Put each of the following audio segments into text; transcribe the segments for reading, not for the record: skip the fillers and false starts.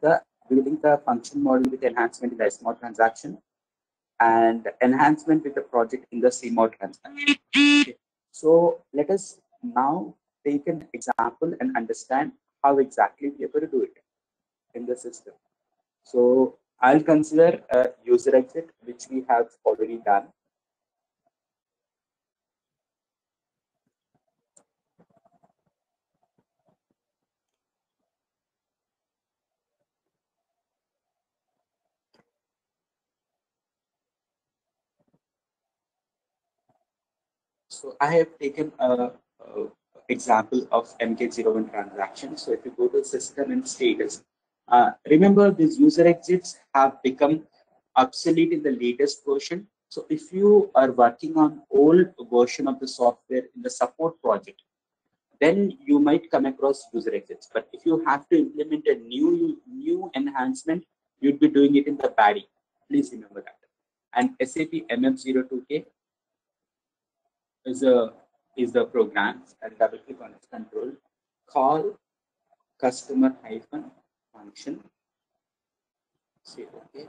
the function model with enhancement in the SMO transaction and enhancement with the project in the CMO transaction. Okay. So let us now take an example and understand how exactly we are going to do it in the system. So I'll consider a user exit, which we have already done. So I have taken a example of MK01 transaction. So if you go to system and status, remember these user exits have become obsolete in the latest version. So if you are working on old version of the software in the support project, then you might come across user exits. But if you have to implement a new enhancement, you'd be doing it in the body. Please remember that. And SAP MF02K is the program, and double click on its control, call customer hyphen function, say okay.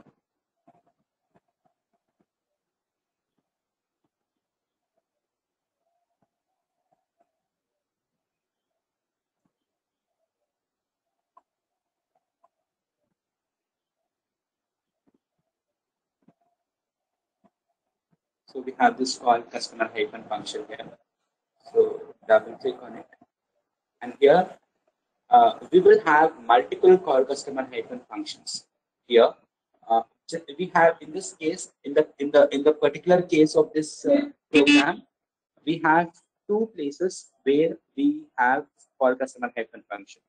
So we have this call customer hyphen function here. So double click on it, and here we will have multiple call customer hyphen functions. Here we have, in this case, in the particular case of this program, we have two places where we have call customer hyphen function.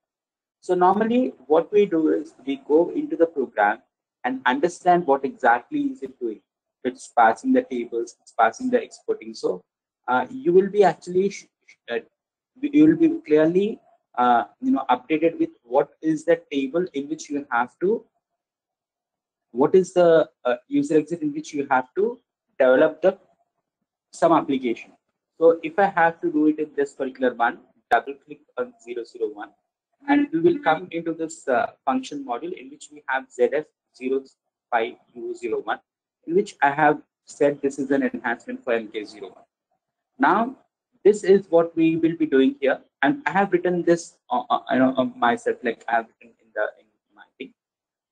So normally what we do is we go into the program and understand what exactly is it doing. It's passing the tables, it's passing the exporting. So you will be actually you will be clearly updated with what is the table in which you have to, what is the user exit in which you have to develop some application. So if I have to do it in this particular one, double click on 001, and we will come into this function module in which we have ZF05U01, in which I have said this is an enhancement for MK01. Now, this is what we will be doing here, and I have written this myself, like I have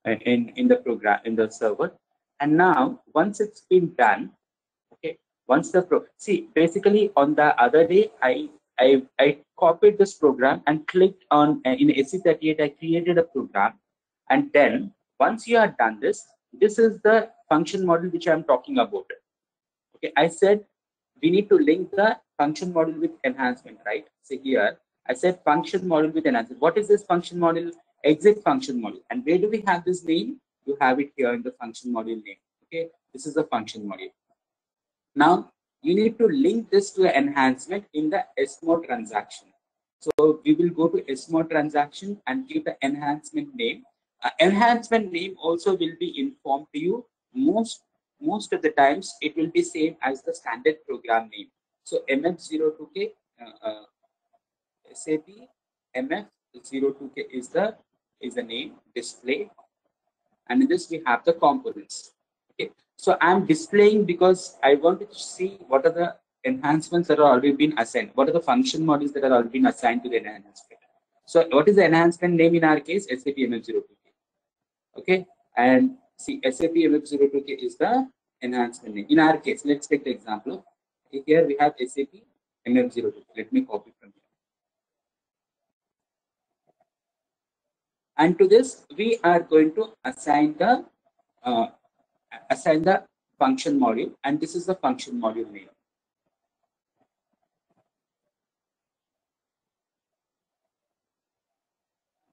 written in the program, in the server. And now, once it's been done, okay, once see, basically on the other day, I copied this program and clicked on in AC38. I created a program, and then once you have done this, this is the function model which I'm talking about. Okay, I said we need to link the function model with enhancement, right? So here I said function model with enhancement. What is this function model? Exit function model. And where do we have this name? You have it here in the function module name. Okay, this is the function module. Now you need to link this to an enhancement in the SMO transaction. So we will go to SMO transaction and give the enhancement name. Enhancement name also will be informed to you. Most of the times it will be same as the standard program name. So MF02K, SAP MF02K is the name, display, and in this we have the components. Okay, so I'm displaying because I want to see what are the enhancements that are already been assigned. What are the function models that are already been assigned to the enhancement? So what is the enhancement name in our case? SAP MF02K. Okay, and see, SAP MF02K is the enhancement name. In our case, let's take the example. Here we have SAP MF02K. Let me copy from here. And to this, we are going to assign the function module, and this is the function module name.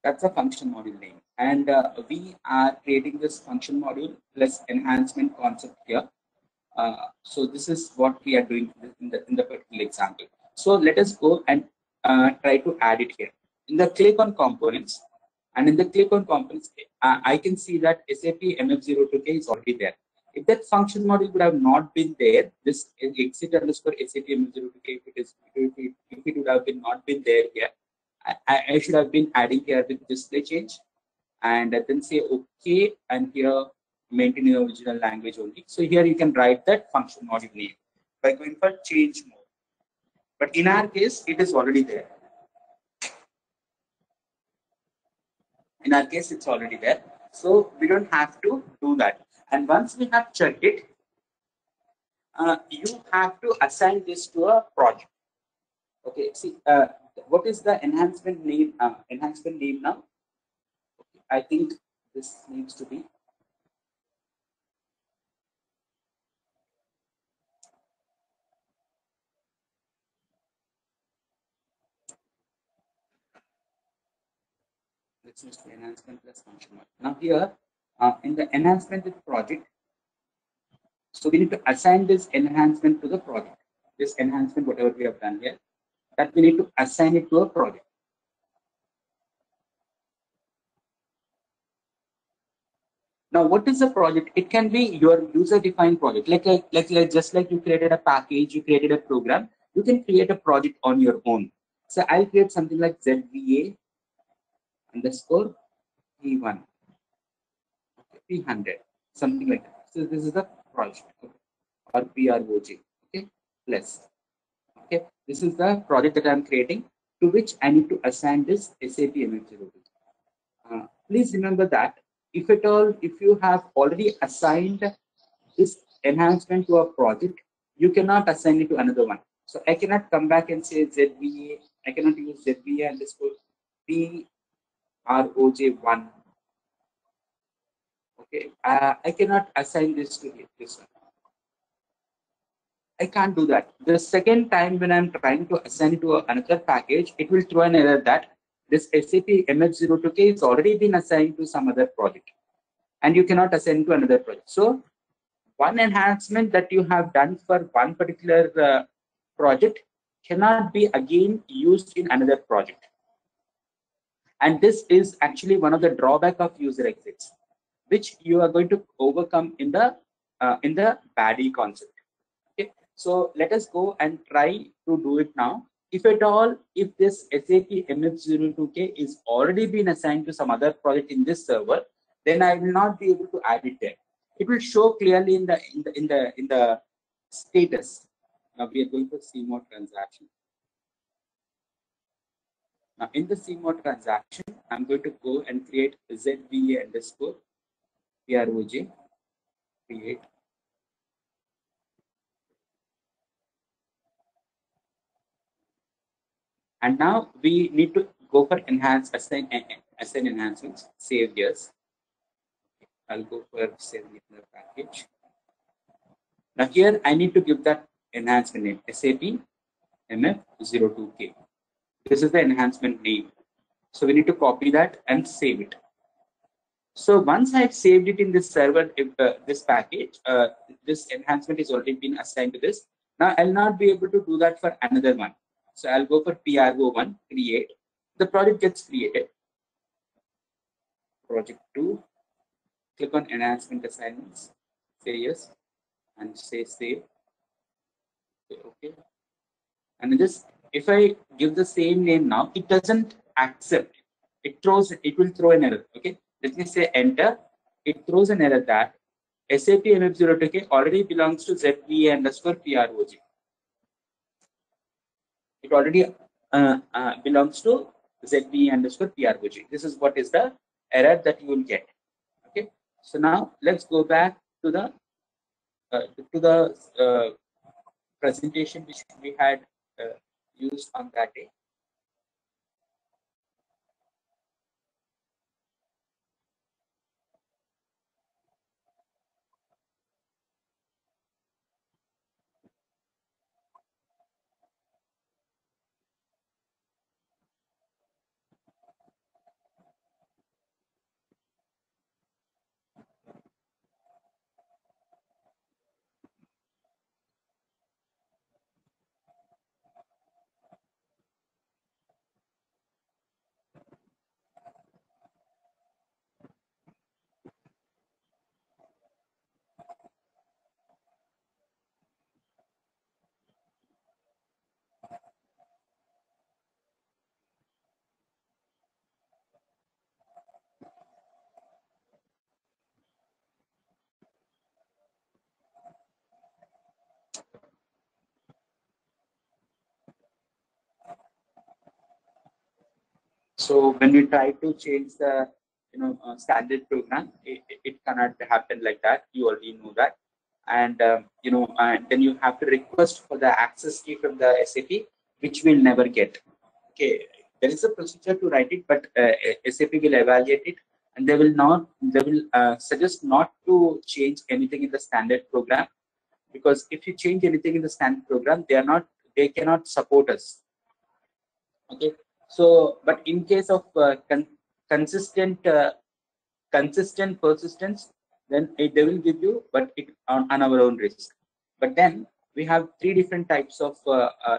That's a function module name, and we are creating this function module plus enhancement concept here. So this is what we are doing in the particular example. So let us go and try to add it here. In the click on components, and in the click on components, I can see that SAP MF02K is already there. If that function module would have not been there, this exit underscore SAP MF02K, if it would have been not been there here, I should have been adding here with display change, and then say OK, and here maintain your original language only. So here you can write that function module name by going for change mode. But in our case, it is already there. In our case, it's already there. So we don't have to do that. And once we have checked it, you have to assign this to a project. Okay, see, what is the enhancement name? Enhancement name now? Okay, I think this needs to be. Let's use the enhancement plus function. Now here, in the enhancement project, so we need to assign this enhancement to the project. This enhancement, whatever we have done here, that we need to assign it to a project. Now, what is a project? It can be your user-defined project. Like just like you created a package, you created a program, you can create a project on your own. So I'll create something like ZVA underscore P1, 300, something like that. So this is the project, or PROJ, okay, plus. Okay, this is the project that I'm creating, to which I need to assign this SAP MF02. Please remember that if at all, if you have already assigned this enhancement to a project, you cannot assign it to another one. So I cannot come back and say ZVA, I cannot use ZVA underscore PROJ1. Okay, I cannot assign this to this one. I can't do that. The second time when I'm trying to assign it to another package, it will throw an error that this SAP MF02K is already been assigned to some other project, and you cannot assign to another project. So one enhancement that you have done for one particular project cannot be again used in another project. And this is actually one of the drawback of user exits, which you are going to overcome in the baddie concept. Okay, so let us go and try to do it now. If at all, if this SAP MF02K is already been assigned to some other project in this server, then I will not be able to add it there. It will show clearly in the status. Now we are going for CMOD transaction. Now in the CMOD transaction, I'm going to go and create ZVA underscore PROJ create. And now we need to go for assign enhancements, save years. I'll go for saving it in the package. Now here I need to give that enhancement name, SAP MF02K. This is the enhancement name. So we need to copy that and save it. So once I've saved it in this server, if this package, this enhancement is already been assigned to this. Now I'll not be able to do that for another one. So I'll go for PRO1, create. The project gets created. Project 2, click on enhancement assignments, say yes, and say save. Okay. And just if I give the same name now, it doesn't accept. It will throw an error. Okay. Let me say enter. It throws an error that SAP MF02K already belongs to ZVA underscore PROJ. It already belongs to ZVA underscore PROJ. This is what is the error that you will get. Okay. So now let's go back to the presentation which we had used on that day. So when we try to change the standard program, it cannot happen like that. You already know that, and then you have to request for the access key from the SAP, which we'll never get. Okay, there is a procedure to write it, but SAP will evaluate it, and they will suggest not to change anything in the standard program, because if you change anything in the standard program, they cannot support us. Okay, so but in case of consistent persistence, then they will give you, but it on our own risk. But then we have three different types of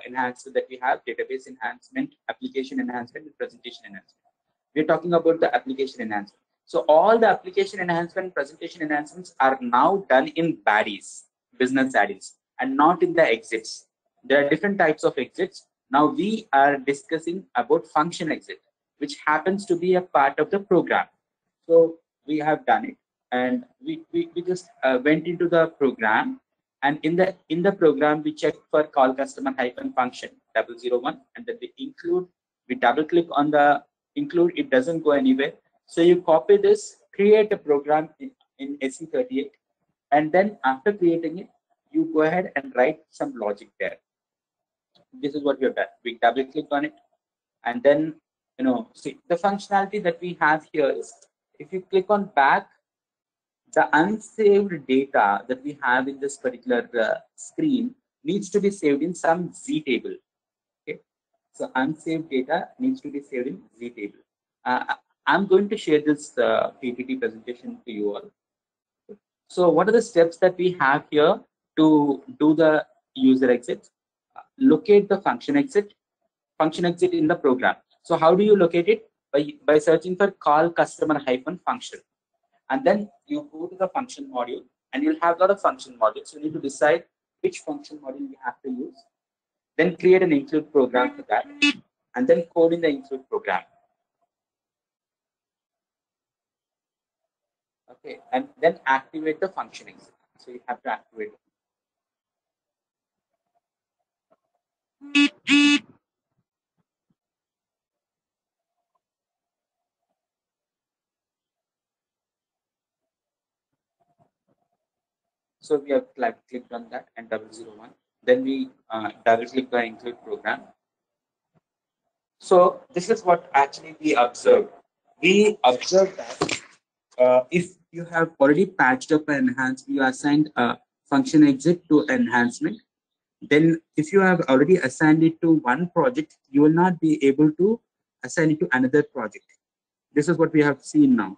enhancement that we have: database enhancement, application enhancement, and presentation enhancement. We're talking about the application enhancement. So all the application enhancement, presentation enhancements are now done in baddies, business baddies, and not in the exits. There are different types of exits. Now we are discussing about function exit, which happens to be a part of the program. So we have done it, and we just went into the program, and in the program we check for call customer hyphen function 001, and then we double click on the include. It doesn't go anywhere. So you copy this, create a program in SE38, and then after creating it, you go ahead and write some logic there. This is what we have done. We double click on it, and then see the functionality that we have here is, if you click on back, the unsaved data that we have in this particular screen needs to be saved in some Z table. Okay, so unsaved data needs to be saved in Z table. I'm going to share this PPT presentation to you all. So what are the steps that we have here to do the user exit? Locate the function exit in the program. So how do you locate it? By searching for call customer hyphen function. And then you go to the function module, and you'll have a lot of function modules. You need to decide which function module you have to use. Then create an include program for that, and then code in the include program. Okay, and then activate the function exit. So you have to activate it. So we have clicked on that and 001. Then we double click the include program. So this is what actually we observed. We observed that if you have already patched up and enhanced, you assigned a function exit to enhancement. Then if you have already assigned it to one project, you will not be able to assign it to another project. This is what we have seen now.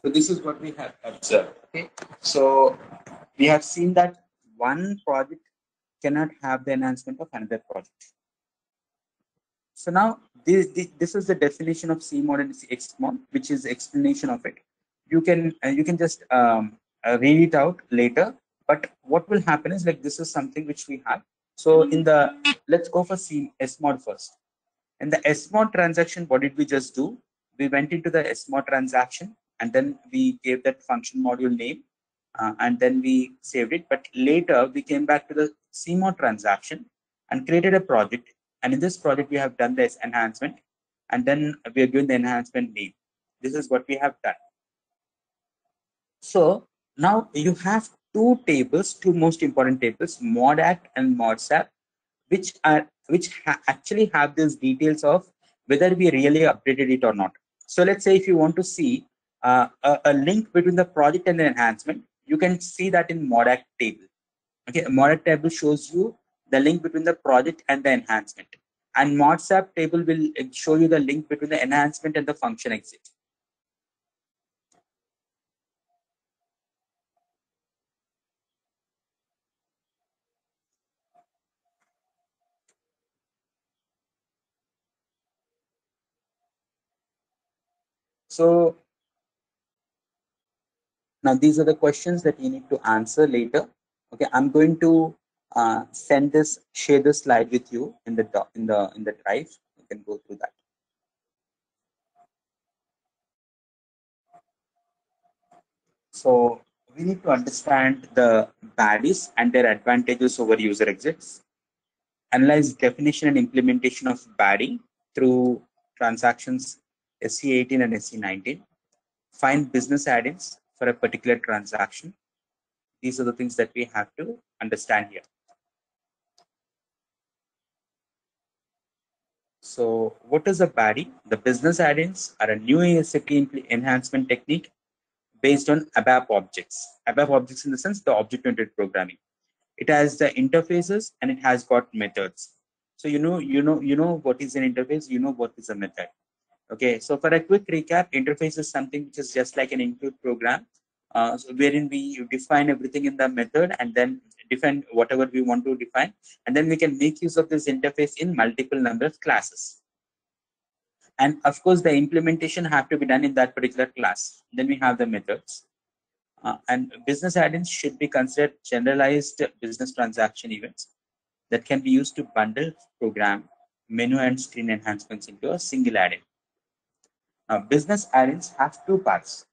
So this is what we have observed. Okay, so we have seen that one project cannot have the enhancement of another project. So now this is the definition of C mod and X mod, which is explanation of it. You can just read it out later. But what will happen is, like, this is something which we have. So in the, let's go for S mod first. In the S mod transaction, what did we just do? We went into the S mod transaction, and then we gave that function module name, and then we saved it. But later we came back to the CMOD transaction and created a project. And in this project, we have done this enhancement. and then we are given the enhancement name. This is what we have done. So now you have two tables, two most important tables, ModAct and ModSAP, which actually have these details of whether we really updated it or not. So let's say if you want to see a link between the project and the enhancement, you can see that in ModAct table. Okay, ModAct table shows you the link between the project and the enhancement, and ModSAP table will show you the link between the enhancement and the function exit. So now these are the questions that you need to answer later. Okay, I'm going to share this slide with you in the drive. You can go through that. So we need to understand the baddies and their advantages over user exits. Analyze definition and implementation of baddie through transactions SC18 and SC19. Find business add-ins for a particular transaction. These are the things that we have to understand here. So what is a baddie? The business add-ins are a new SAP enhancement technique based on ABAP objects. ABAP objects in the sense the object-oriented programming. It has the interfaces and it has got methods. So you know what is an interface, you know what is a method. Okay, so for a quick recap, interface is something which is just like an include program, so wherein we define everything in the method and then define whatever we want to define, and then we can make use of this interface in multiple number of classes. And of course, the implementation have to be done in that particular class. Then we have the methods. And business add-ins should be considered generalized business transaction events that can be used to bundle, program, menu and screen enhancements into a single add-in. Now, business add-ins have two parts.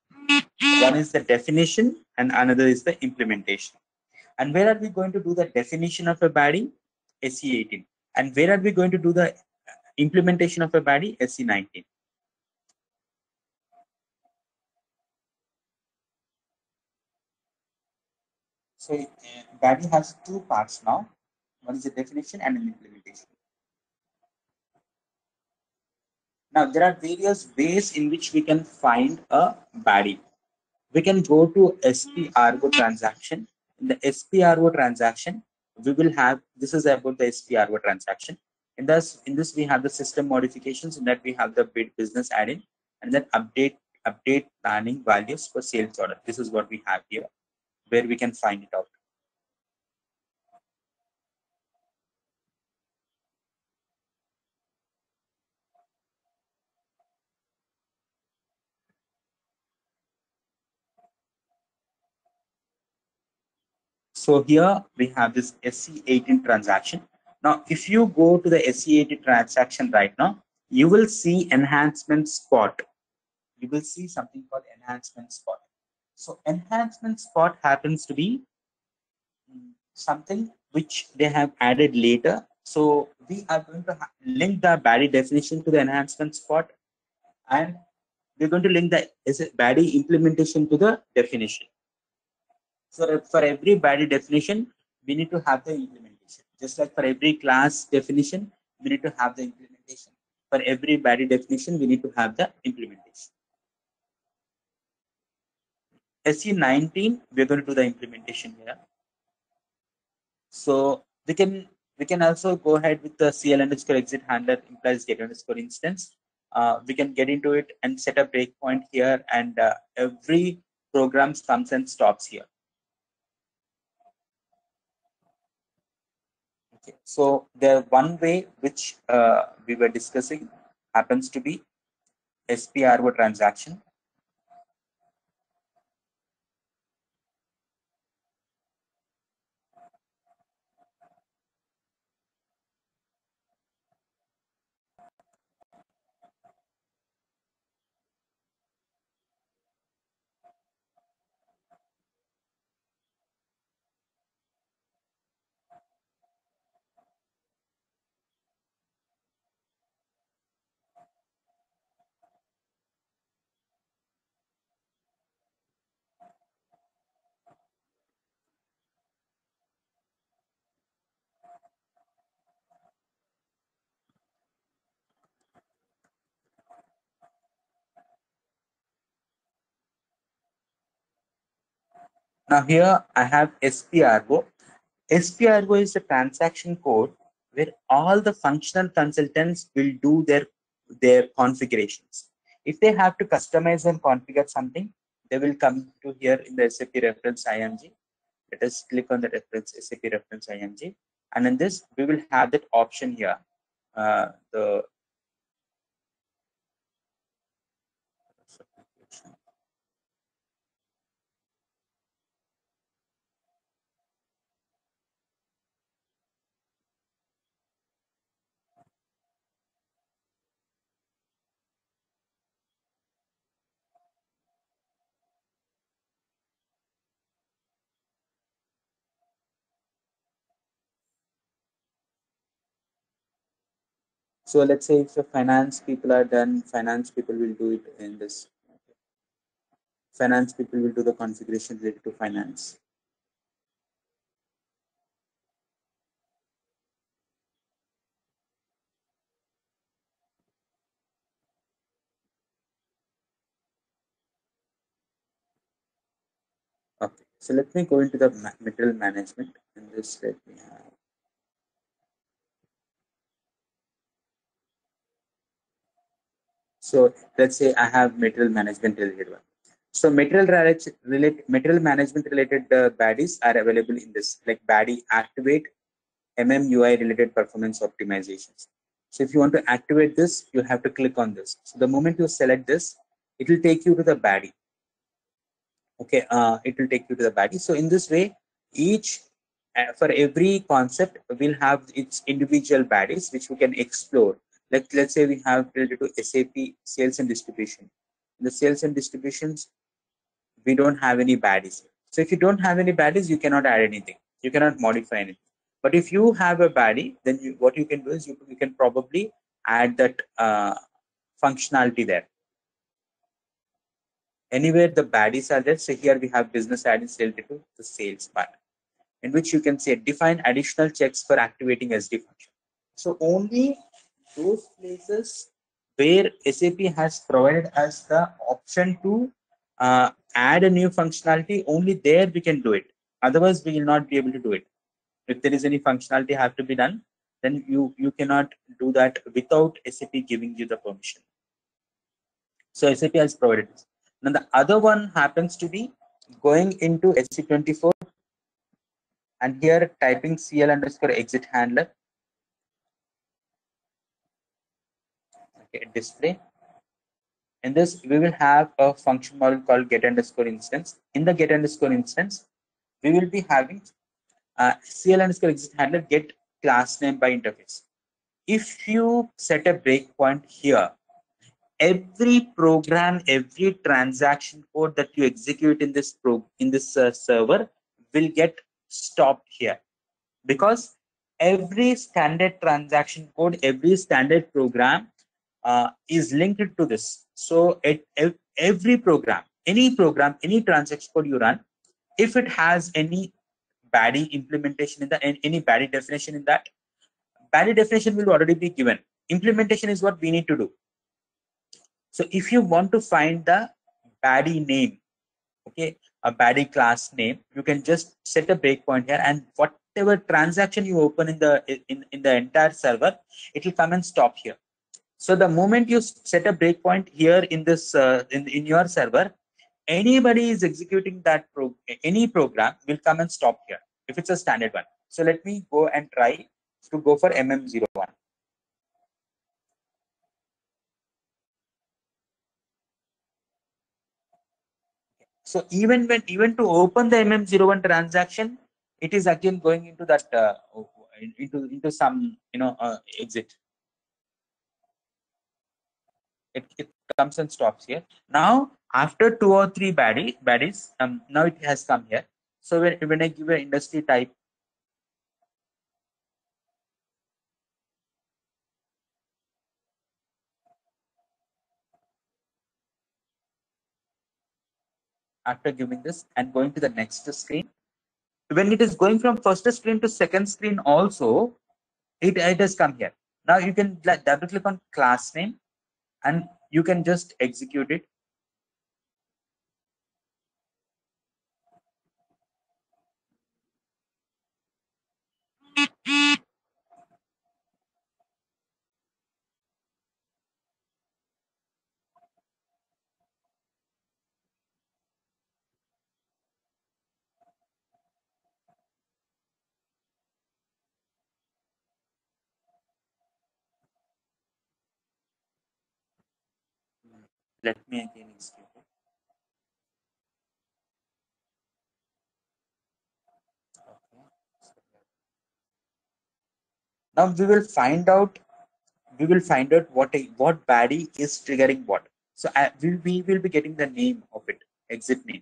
One is the definition and another is the implementation. And where are we going to do the definition of a baddie? SE18. And where are we going to do the implementation of a baddie? SE19. So baddie has two parts now. One is the definition and an implementation. Now there are various ways in which we can find a baddie. We can go to SPRO transaction. In the SPRO transaction, we will have, this is about the SPRO transaction. In this we have the system modifications. In that we have the business add-in and then update planning values for sales order. This is what we have here, where we can find it out. So here we have this SC18 transaction. Now, if you go to the SC18 transaction right now, you will see enhancement spot. You will see something called enhancement spot. So enhancement spot happens to be something which they have added later. So we are going to link the baddie definition to the enhancement spot, and we're going to link the baddie implementation to the definition. So for every baddie definition, we need to have the implementation. Just like for every class definition, we need to have the implementation. For every baddie definition, we need to have the implementation. SE19, we're going to do the implementation here. So we can also go ahead with the CL underscore exit handler implies get underscore instance. We can get into it and set a breakpoint here, and every program comes and stops here. Okay. So the one way which we were discussing happens to be SPRO transaction. Now here I have SPRO. SPRO is a transaction code where all the functional consultants will do their configurations. If they have to customize and configure something, they will come to here in the SAP reference IMG. Let us click on the reference SAP reference IMG, and in this we will have that option here. The so let's say if the finance people are done, finance people will do it in this. Finance people will do the configuration related to finance. Okay, so let me go into the material management, and this let me have. So let's say I have material management related one. So material management related baddies are available in this, like baddie activate MMUI related performance optimizations. So if you want to activate this, you have to click on this. So the moment you select this, it will take you to the baddie. Okay, it will take you to the baddie. So in this way, each for every concept will have its individual baddies which we can explore. Like let's say we have related to SAP sales and distribution. In the sales and distributions, we don't have any baddies. So if you don't have any baddies, you cannot add anything. You cannot modify anything. But if you have a baddie, then what you can do is you can probably add that functionality there. Anywhere the baddies are there, so here we have business add-ins related to the sales part, in which you can say define additional checks for activating SD function. So only those places where SAP has provided us the option to add a new functionality, only there we can do it. Otherwise, we will not be able to do it. If there is any functionality have to be done, then you cannot do that without SAP giving you the permission. So SAP has provided this. Now the other one happens to be going into SC24 and here typing CL underscore exit handler. Okay, display. In this, we will have a function model called get underscore instance. In the get underscore instance, we will be having CL underscore exit handler get class name by interface. If you set a breakpoint here, every program, every transaction code that you execute in this server will get stopped here, because every standard transaction code, every standard program is linked to this. So every program, any transaction code you run, if it has any baddie implementation in that, any baddie definition in that, baddie definition will already be given. Implementation is what we need to do. So if you want to find the baddie name, okay, a baddie class name, you can just set a breakpoint here, and whatever transaction you open in the entire server, it will come and stop here. So the moment you set a breakpoint here in this in your server, anybody is executing that any program will come and stop here if it's a standard one. So let me go and try to go for MM01. So even to open the MM01 transaction, it is again going into that into some exit. It comes and stops here. Now after 2 or 3 baddies, now it has come here. So when I give an industry type, after giving this and going to the next screen, when it is going from first screen to second screen also, it has come here. Now you can double click on class name and you can just execute it. Let me again explain it. Okay. Now we will find out what baddie is triggering what. So we will be getting the name of it, exit name.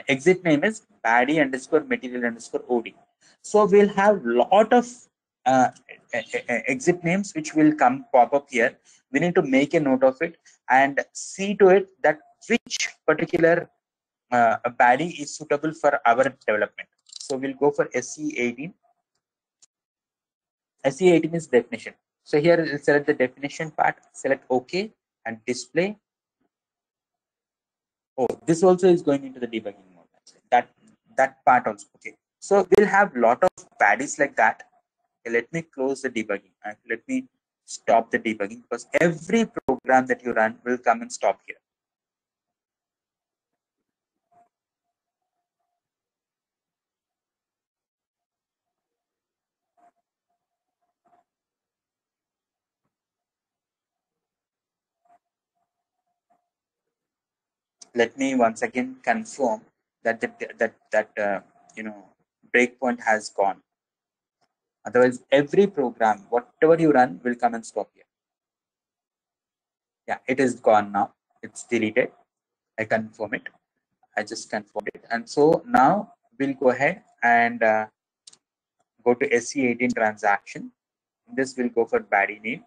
Exit name is baddie underscore material underscore OD. So we'll have lot of uh, exit names which will come pop up here. We need to make a note of it and see to it that which particular baddie is suitable for our development. So we'll go for SE18. SE18 is definition. So here we'll select the definition part, select OK and display. Oh, this also is going into the debugging mode. That part also. Okay. So we'll have lot of baddies like that. Okay, let me close the debugging. Let me stop the debugging because every program that you run will come and stop here. Let me once again confirm that you know breakpoint has gone. Otherwise, every program, whatever you run, will come and stop here. Yeah, it is gone now. It's deleted. I confirm it. I just confirmed it. And so now we'll go ahead and go to SE18 transaction. This will go for baddie name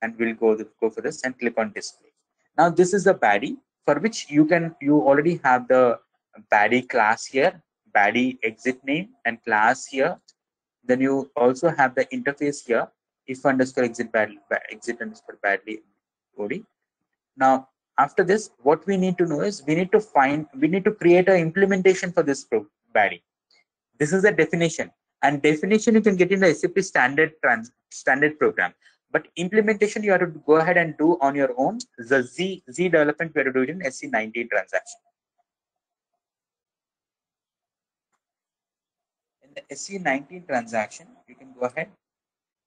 and we'll go for this and click on display. Now this is the baddie for which you already have the baddie class here, baddie exit name and class here. Then you also have the interface here, if underscore exit exit underscore baddie OD. Now after this, what we need to know is we need to create an implementation for this baddie. This is a definition, and definition you can get in the SAP standard program. But implementation you have to go ahead and do on your own. The Z development we have to do it in SC19 transaction. In the SC19 transaction, you can go ahead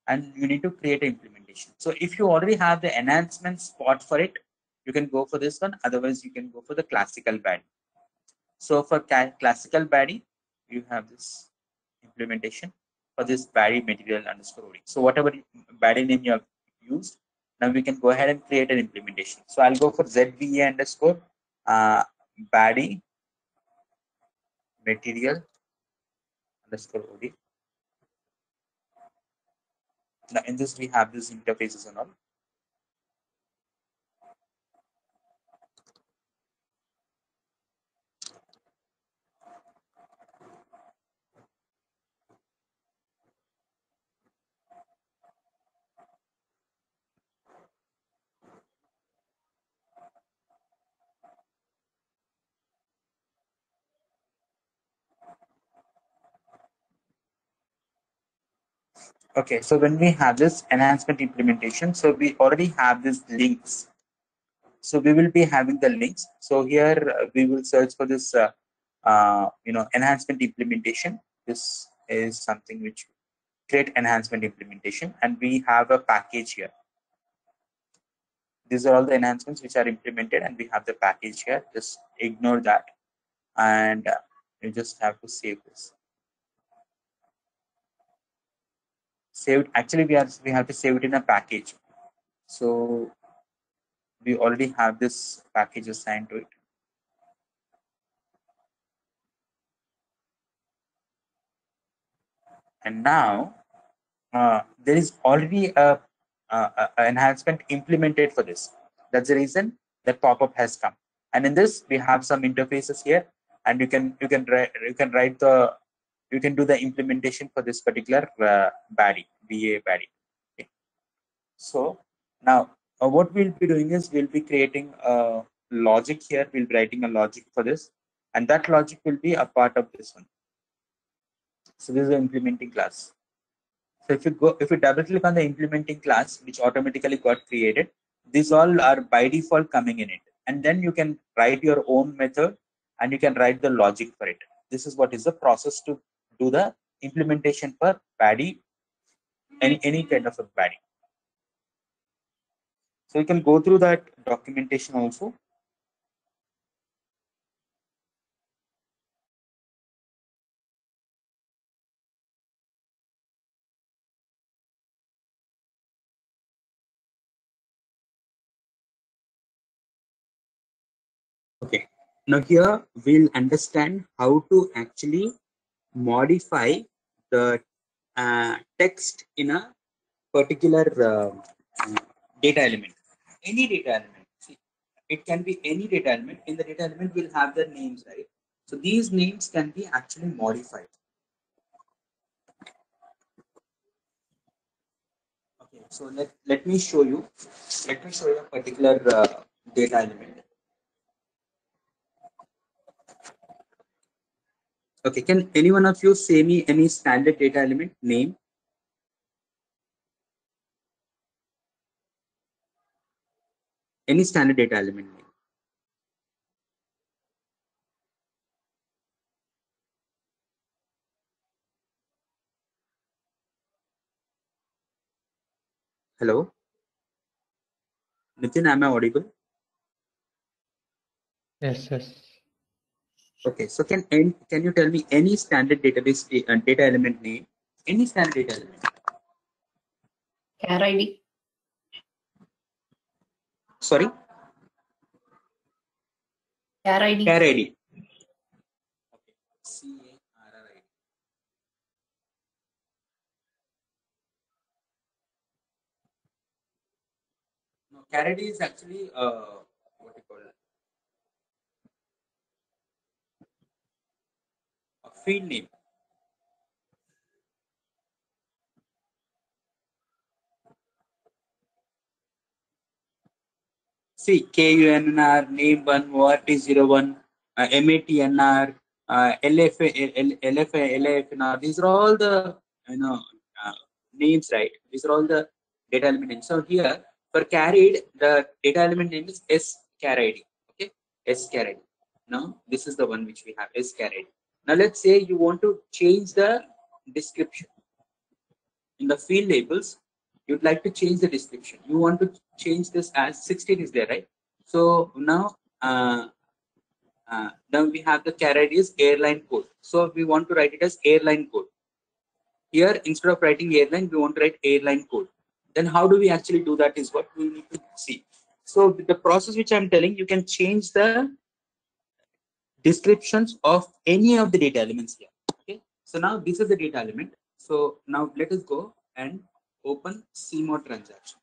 and you need to create an implementation. So if you already have the enhancement spot for it, you can go for this one. Otherwise, you can go for the classical baddie. So for classical baddie, you have this implementation for this baddie material underscore OD. So whatever baddie name you have used, now we can go ahead and create an implementation. So I'll go for ZVA underscore baddie material underscore OD. Now in this we have these interfaces and all. Okay, so when we have this enhancement implementation, so we already have these links. So we will be having the links. So here we will search for this, enhancement implementation. This is something which create enhancement implementation, and we have a package here. These are all the enhancements which are implemented, and we have the package here. Just ignore that, and you just have to save this. Saved. Actually, we have to save it in a package. So we already have this package assigned to it. And now there is already a enhancement implemented for this. That's the reason that pop-up has come. And in this, we have some interfaces here, and you can do the implementation for this particular baddie, BA baddie. Okay. So now what we'll be doing is we'll be creating a logic here. We'll be writing a logic for this, and that logic will be a part of this one. So this is the implementing class. So if you double click on the implementing class, which automatically got created, these all are by default coming in it. And then you can write your own method and you can write the logic for it. This is what is the process to do the implementation for baddie, any kind of a baddie. So you can go through that documentation also. Okay. Now here we'll understand how to actually modify the text in a particular data element. Any data element. See, it can be any data element. In the data element, we'll have the names, right? So these names can be actually modified. Okay, so let me show you. Let me show you a particular data element. Okay, can any one of you say me any standard data element name? Any standard data element name? Hello, Nitin, am I audible? Yes, yes. Okay, so can you tell me any standard database data element name? Any standard data element? Char ID. Sorry? Char ID. Char ID. Okay. CARRID. No, char ID is actually what you call it? A field name. See, KUNR, name 1, ORT01, MATNR, LFNR, these are all the uh, names, right? These are all the data element names. So here, for carried, the data element name is S char ID. Okay, S char ID. Now, this is the one which we have, S char ID. Now, let's say you want to change the description. In the field labels, you'd like to change the description. You want to change this as 16 is there, right? So now, now we have the char ID is airline code. So we want to write it as airline code. Here, instead of writing airline, we want to write airline code. Then how do we actually do that is what we need to see. So the process which I'm telling, you can change the descriptions of any of the data elements here. Okay. So now this is the data element. So now let us go and open CMOD transaction.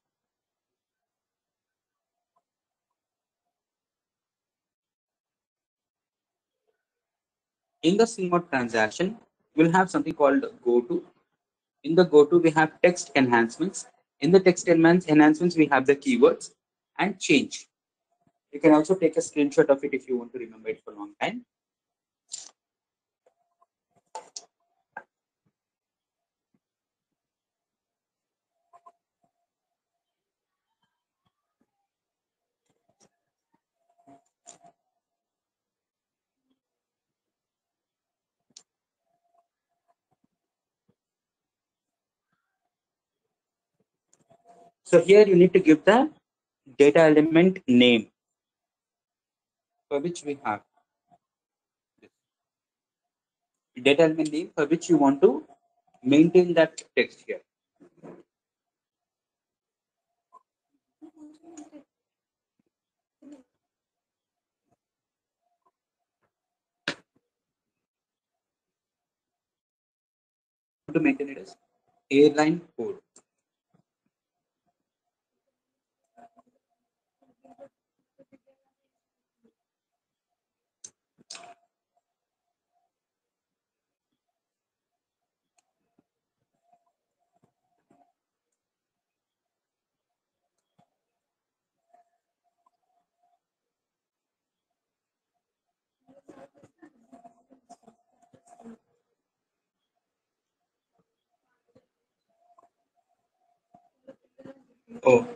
In the CMOD transaction, we'll have something called go-to. In the go-to, we have text enhancements. In the text enhancements, we have the keywords and change. You can also take a screenshot of it if you want to remember it for a long time. So here you need to give the data element name, for which we have data element name for which you want to maintain that text here. To maintain it as airline code. Oh,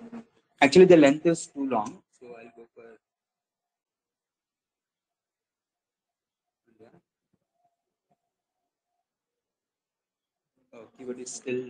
actually the length is too long, so I'll go for. Keyword is still.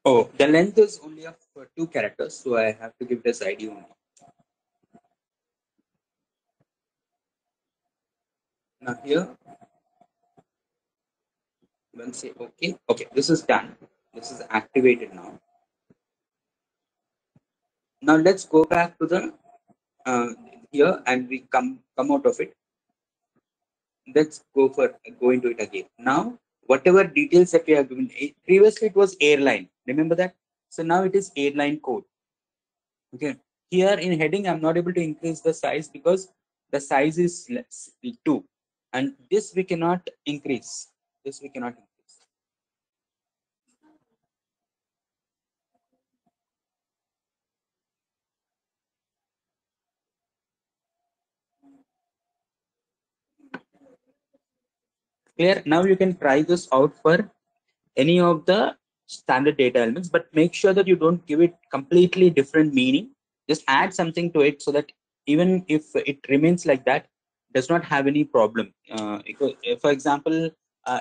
Oh, the length is only of 2 characters, so I have to give this ID only. Now here, we'll say okay. Okay, this is done. This is activated now. Now let's go back to the here and we come out of it. Let's go into it again. Now, whatever details that we have given, previously it was airline. Remember that? So now it is airline code. Okay. Here in heading, I'm not able to increase the size because the size is 2, and this we cannot increase. This we cannot increase. Clear? Now you can try this out for any of the standard data elements, but make sure that you don't give it completely different meaning. Just add something to it so that even if it remains like that, does not have any problem. For example,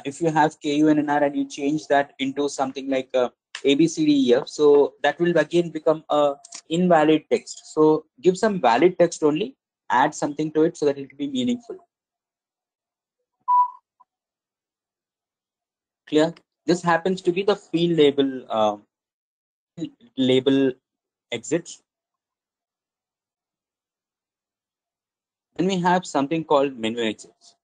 if you have KUNNR and you change that into something like ABCDEF, so that will again become a invalid text. So give some valid text only, add something to it so that it will be meaningful. Clear? This happens to be the field label exits. Then we have something called menu exits.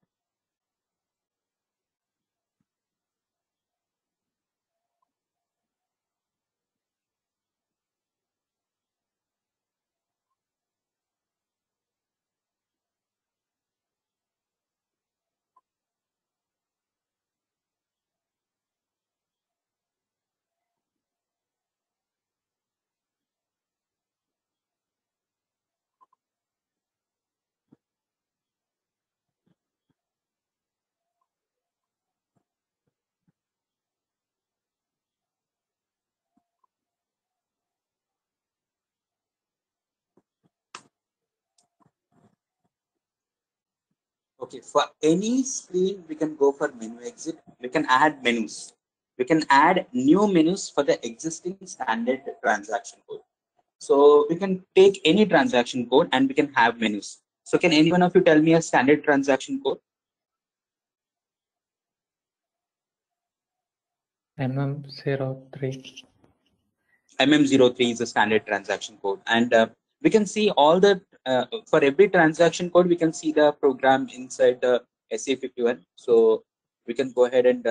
Okay, for any screen, we can go for menu exit. We can add menus. We can add new menus for the existing standard transaction code. So we can take any transaction code and we can have menus. So can any one of you tell me a standard transaction code? MM03. MM03 is a standard transaction code. And we can see all the, for every transaction code, we can see the program inside the SA51. So we can go ahead and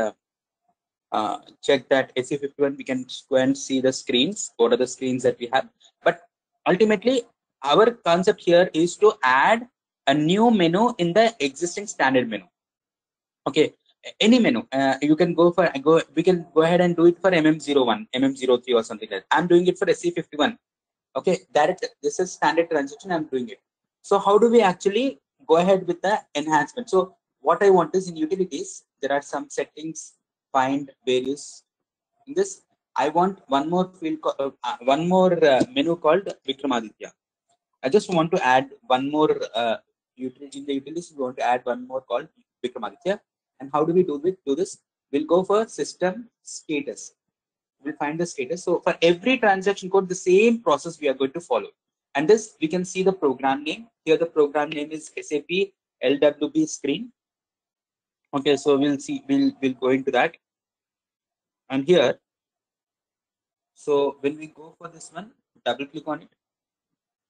check that SA51, we can go and see the screens, what are the screens that we have. But ultimately, our concept here is to add a new menu in the existing standard menu. Okay, any menu. You can we can go ahead and do it for MM01, MM03 or something like that. I'm doing it for SC51. Okay, this is standard transaction, I'm doing it. So how do we actually go ahead with the enhancement? So what I want is in utilities, there are some settings, find various. In this, I want one more field, menu called Vikramaditya. I just want to add one more utility in the utilities. We want to add one more called Vikramaditya. And how do we do this? We'll go for system status. We'll find the status. So for every transaction code, the same process we are going to follow. And this, we can see the program name. Here the program name is SAP LWB screen. Okay, so we'll go into that. And here, so when we go for this one, double click on it.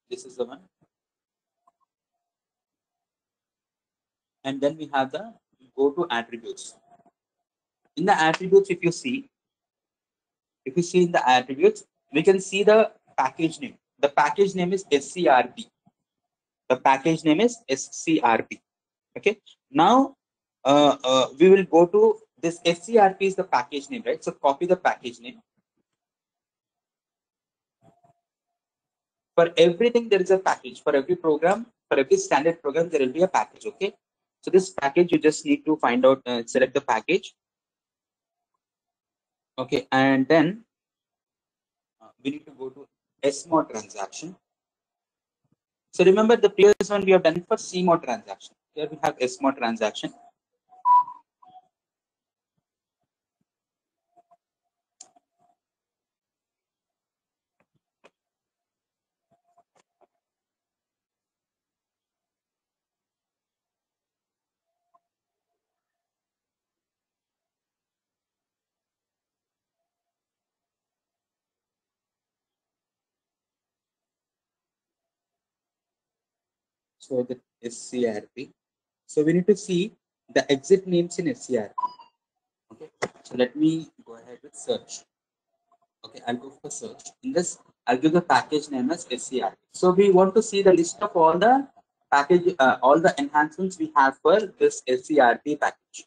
This is the one. And then we have the go to attributes. In the attributes, if you see in the attributes, we can see the package name. The package name is SCRP. The package name is SCRP. Okay. Now we will go to this SCRP is the package name, right? So copy the package name. For everything, there is a package. For every program, for every standard program, there will be a package. Okay. So this package, you just need to find out, select the package. Okay, and then we need to go to SMO transaction. So remember the previous one we have done for CMO transaction. Here we have SMO transaction. So the SCRP. So we need to see the exit names in SCRP. Okay. So let me go ahead with search. Okay, I'll go for search. In this, I'll give the package name as SCRP. So we want to see the list of all the package, all the enhancements we have for this SCRP package.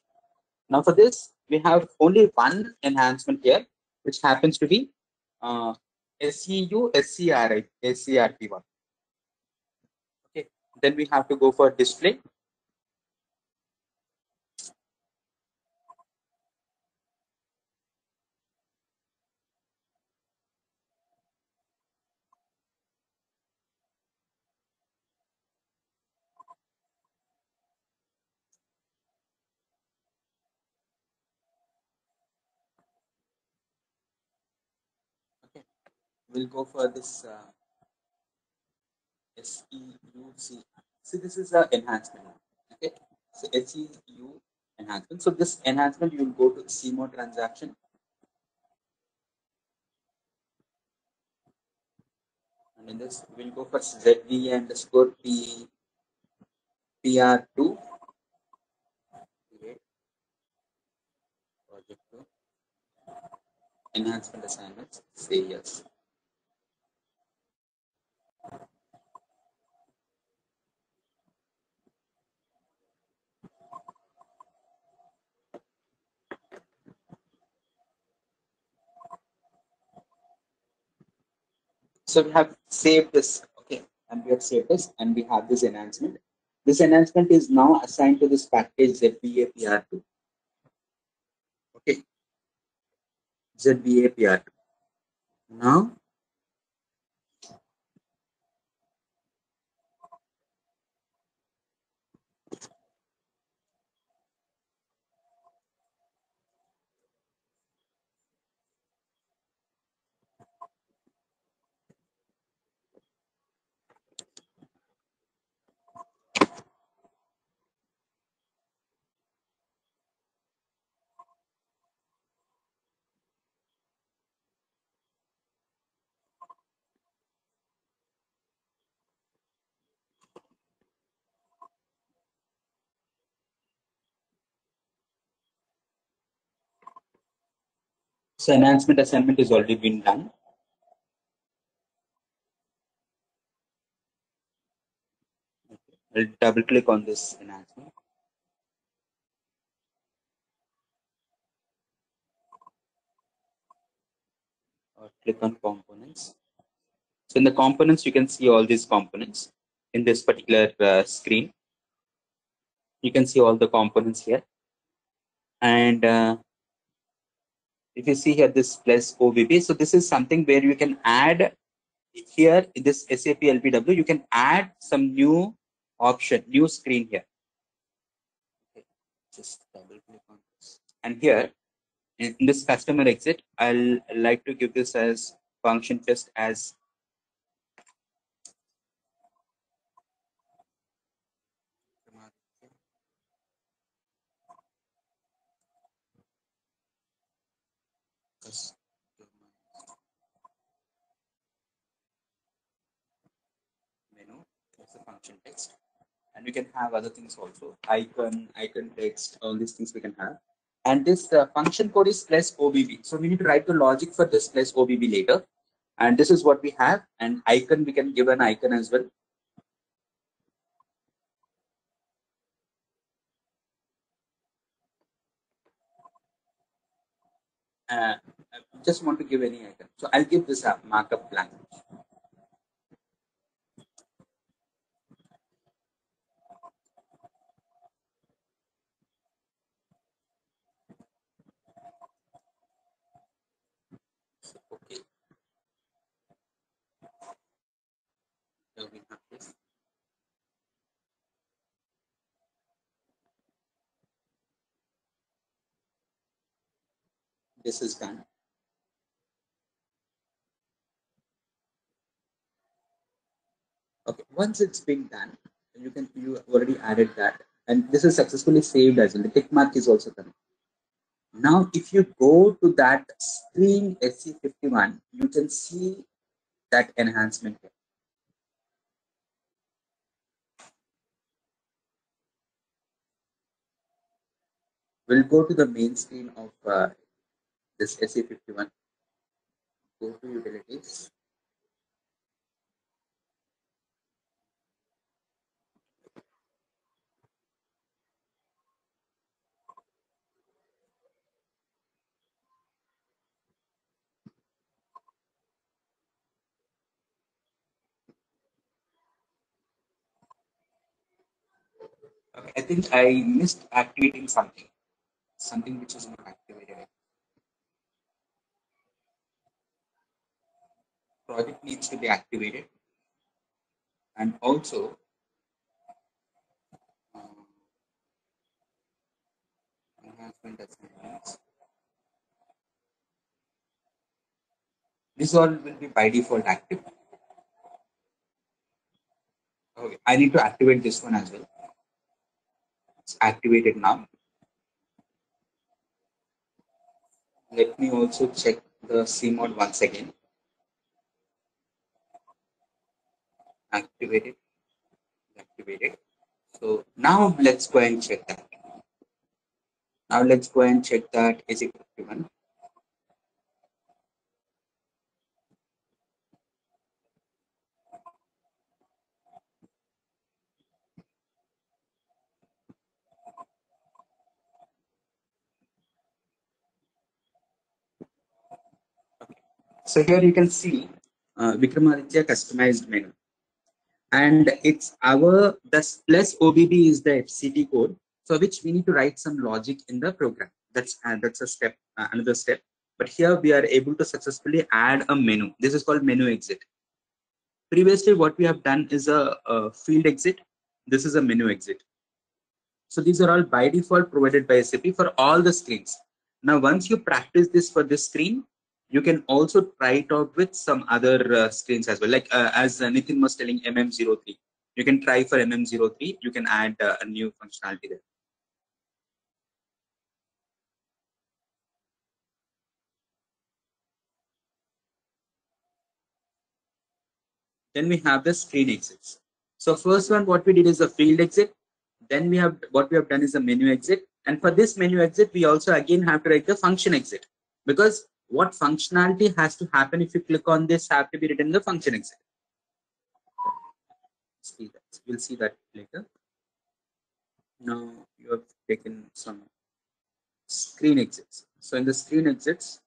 Now for this, we have only one enhancement here, which happens to be SCU SCRP one. Okay, then we have to go for display. Okay, we'll go for this SEUC. See, this is the enhancement. Okay, so SEU enhancement. So this enhancement, you will go to CMO transaction. And in this, we'll go for ZV underscore PR2. Project 2. Enhancement assignments. Say yes. So we have saved this, okay, and we have saved this, and we have this enhancement. This enhancement is now assigned to this package ZBAPR2. Okay, ZBAPR2. Now, so enhancement assignment is already been done. I'll double click on this enhancement. Or click on components. So in the components, you can see all these components in this particular screen. You can see all the components here. And if you see here, this plus OBB, so this is something where you can add here in this SAP LBW, you can add some new option, new screen here. Okay. Just double click on this. And here in this customer exit, I'll like to give this as function test as menu. That's the function text. And we can have other things also, icon text, all these things we can have. And this function code is plus OBB. So we need to write the logic for this plus OBB later. And this is what we have. And icon, we can give an icon as well. uh, just want to give any item. So I'll give this a markup language. So, okay, so we have this. This is done. Okay, once it's been done, you already added that, and this is successfully saved as well. The tick mark is also done. Now, if you go to that screen SC51, you can see that enhancement here. We'll go to the main screen of this SC51. Go to utilities. Okay, I think I missed activating something which is not activated. Project needs to be activated, and also enhancement assignments. This all will be by default active. Okay, I need to activate this one as well. It's activated now. Let me also check the C mode once again. Activated. Activated. So now let's go and check that. Now let's go and check that is it 51. So here you can see Vikramaditya customized menu, and it's our this plus OBB is the FCT code for which we need to write some logic in the program. That's a step, another step. But here we are able to successfully add a menu. This is called menu exit. Previously, what we have done is a field exit. This is a menu exit. So these are all by default provided by SAP for all the screens. Now, once you practice this for this screen, you can also try it out with some other screens as well. Like as Nitin was telling MM03, you can try for MM03. You can add a new functionality there. Then we have the screen exits. So first one, what we did is a field exit. Then we have what we have done is a menu exit. And for this menu exit, we also again have to write the function exit, because what functionality has to happen if you click on this have to be written in the function exit. See that. We'll see that later. Now you have taken some screen exits. So in the screen exits,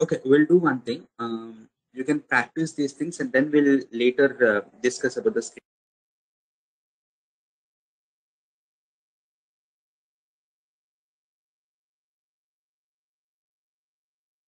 okay, we'll do one thing. You can practice these things and then we'll later discuss about the screen.